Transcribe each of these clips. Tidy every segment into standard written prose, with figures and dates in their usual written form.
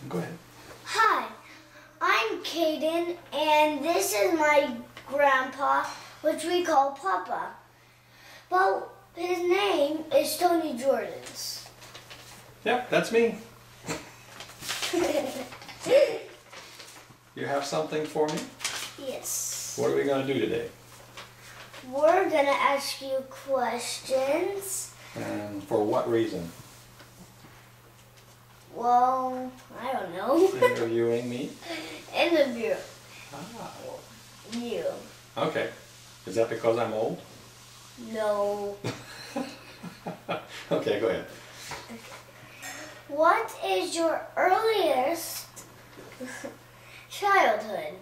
Go ahead. Hi, I'm Caden, and this is my grandpa, which we call Papa. But his name is Tony Jordan's. Yep, that's me. You have something for me? Yes. What are we going to do today? We're going to ask you questions. And for what reason? Well, I don't know. Interviewing me? Interview. Ah. You. Okay. Is that because I'm old? No. Okay, go ahead. What is your earliest childhood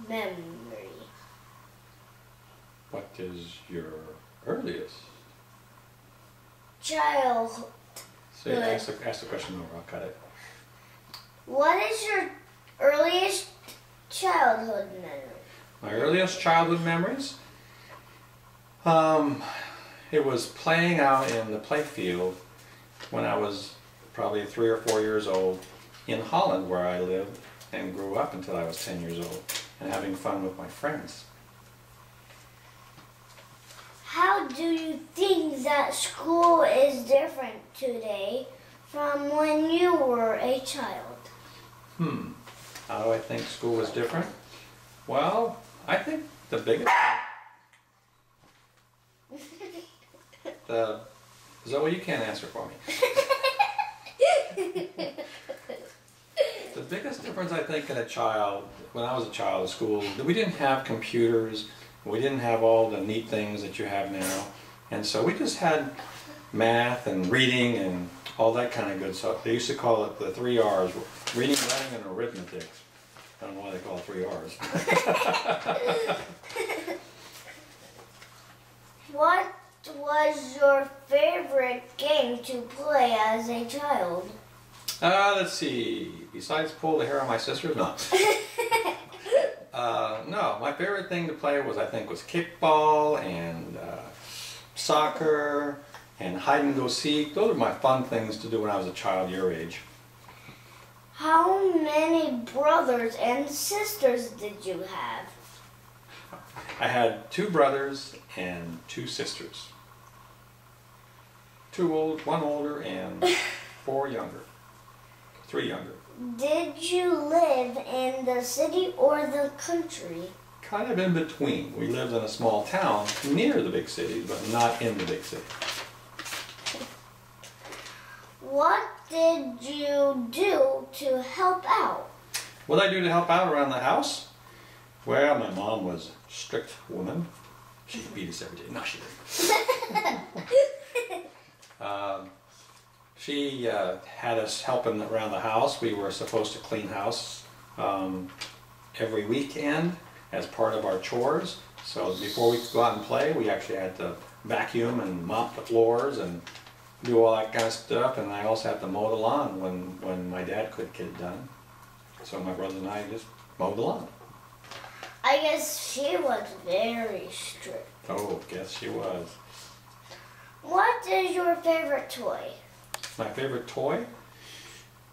memory? What is your earliest? Childhood. So ask the question over, I'll cut it. What is your earliest childhood memory? My earliest childhood memories? It was playing out in the playfield when I was probably 3 or 4 years old in Holland, where I lived and grew up until I was 10 years old, and having fun with my friends. How do you think that school is different today from when you were a child? How do I think school was different? Well, I think the biggest... Zoe, you can't answer for me. The biggest difference, I think, in when I was a child at school, we didn't have computers, we didn't have all the neat things that you have now, and so we just had math and reading and all that kind of good stuff. They used to call it the 3 R's, reading, writing, and arithmetic. I don't know why they call it 3 R's. What was your favorite game to play as a child? Let's see. Besides pull the hair on my sister's, no. No, my favorite thing to play was kickball and soccer and hide and go seek. Those are my fun things to do when I was a child your age. How many brothers and sisters did you have? I had 2 brothers and 2 sisters. 1 older and 4 younger. 3 younger. Did you live in the city or the country? Kind of in between. We lived in a small town near the big city, but not in the big city. What did you do to help out? What did I do to help out around the house? Well, my mom was a strict woman. She beat us every day. No, she didn't. She had us helping around the house. We were supposed to clean house every weekend as part of our chores. So before we could go out and play, we actually had to vacuum and mop the floors and do all that kind of stuff. And I also had to mow the lawn when my dad couldn't get it done. So my brother and I just mowed the lawn. I guess she was very strict. Oh, guess she was. What is your favorite toy? My favorite toy?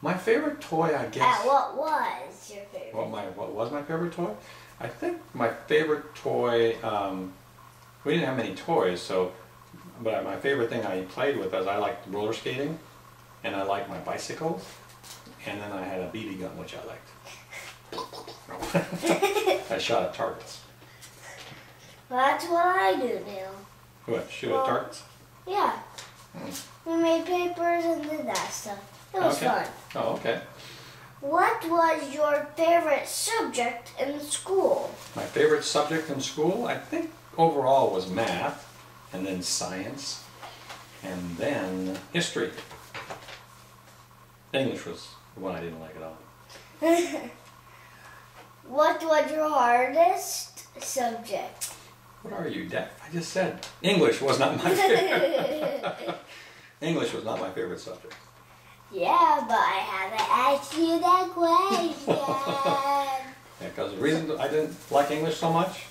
My favorite toy, I guess... What was your favorite? What was my favorite toy? I think my favorite toy... we didn't have many toys, but my favorite thing I played with was I liked roller skating, and I liked my bicycles, and then I had a BB gun, which I liked. I shot at targets. That's what I do now. What, shoot at targets? Yeah. We made papers and did that stuff. It was fun. Oh, okay. What was your favorite subject in school? My favorite subject in school, I think overall was math, and then science, and then history. English was the one I didn't like at all. What was your hardest subject? What are you, deaf? I just said English was not my favorite. English was not my favorite subject. Yeah, but I haven't asked you that question. Yeah, because the reason I didn't like English so much,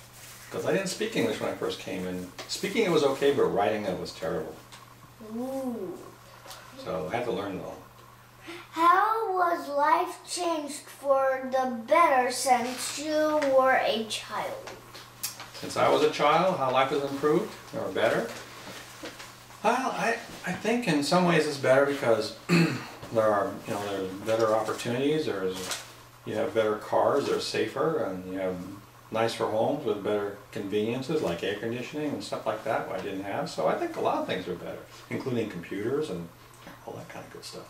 because I didn't speak English when I first came in. Speaking it was okay, but writing it was terrible. Ooh. So I had to learn it all. How was life changed for the better since you were a child? Since I was a child, how life has improved or better? Well, I think in some ways it's better because there's better opportunities. You have better cars, they're safer, and you have nicer homes with better conveniences like air conditioning and stuff like that, I didn't have. So I think a lot of things are better, including computers and all that kind of good stuff.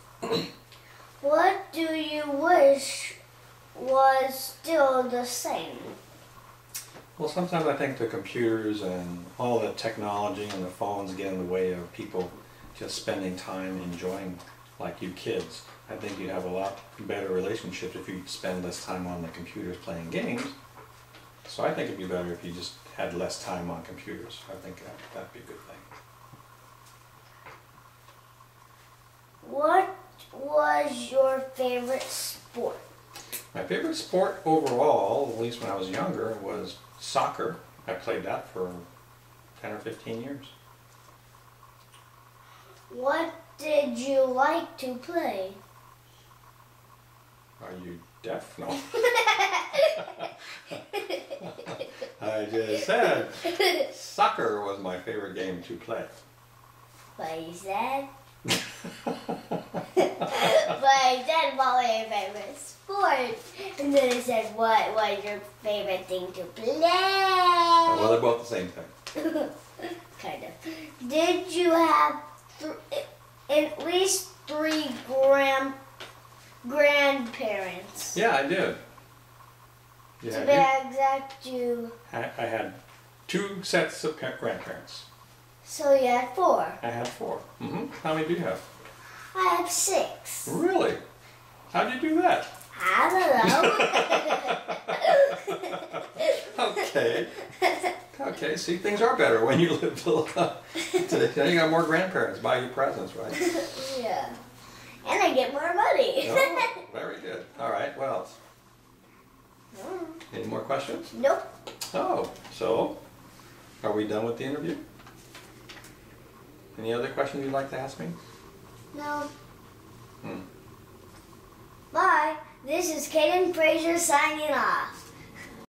What do you wish was still the same? Well, sometimes I think the computers and all the technology and the phones get in the way of people just spending time enjoying, like you kids. I think you'd have a lot better relationships if you spend less time on the computers playing games. So I think it'd be better if you just had less time on computers. I think that'd be a good thing. What was your favorite sport? My favorite sport overall, at least when I was younger, was soccer. I played that for 10 or 15 years. What did you like to play? Are you deaf? No. I just said soccer was my favorite game to play. But you said? But I said what was your favorite sport? And then I said what was your favorite thing to play? Well, they're both the same thing. Kind of. Did you have at least 3 grandparents? Yeah, I did. To be exact, I had 2 sets of grandparents. So you had 4. I had 4. How many do you have? I have 6. Really? How'd you do that? I don't know. Okay. Okay, see, things are better when you live today. Now you got more grandparents buy you presents, right? Yeah. And I get more money. Oh, very good. All right, what else? Any more questions? Nope. Oh, so are we done with the interview? Any other questions you'd like to ask me? No. Bye. This is Caden Fraser signing off.